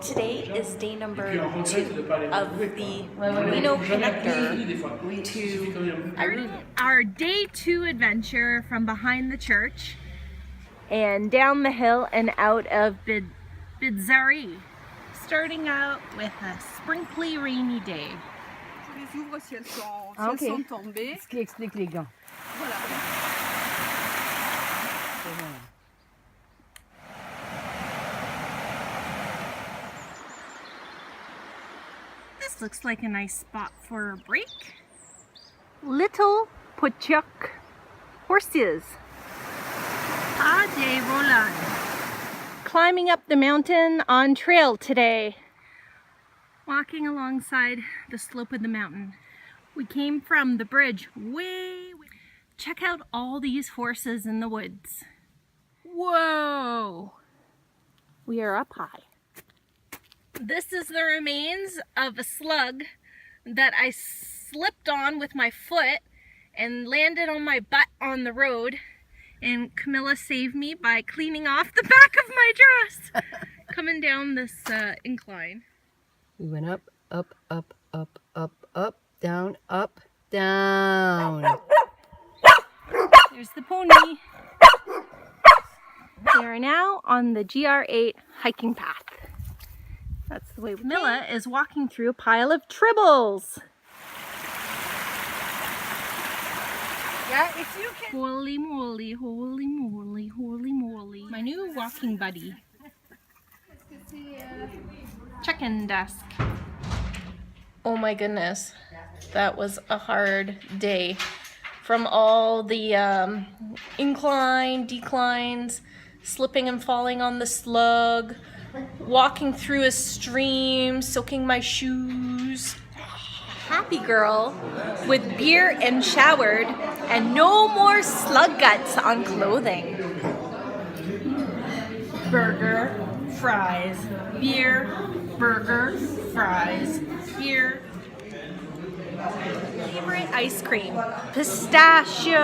Today is day number 2 of the Camino connector to Irun. Our day 2 adventure from behind the church and down the hill and out of Bidzari. Starting out with a sprinkly rainy day. Je les ouvre si elles sont tombées. Ce qui explique les gants. Voilà. This looks like a nice spot for a break. Little Puchuk horses. Pas de Roland. Climbing up the mountain on trail today. Walking alongside the slope of the mountain. We came from the bridge way. Check out all these horses in the woods. Whoa! We are up high. This is the remains of a slug that I slipped on with my foot and landed on my butt on the road. And Camilla saved me by cleaning off the back of my dress coming down this incline. We went up, up, up, up, up, up, down, up, down. There's the pony. We are now on the GR8 hiking path. That's the way Camilla is walking through a pile of tribbles. Yeah, if you can. Holy moly, holy moly, holy moly. My new walking buddy. Check-in desk. Oh my goodness, that was a hard day. From all the incline, declines, slipping and falling on the slug, walking through a stream, soaking my shoes. Happy girl with beer and showered and no more slug guts on clothing. Burger, fries, beer, burger, fries, beer. Favorite ice cream, pistachio.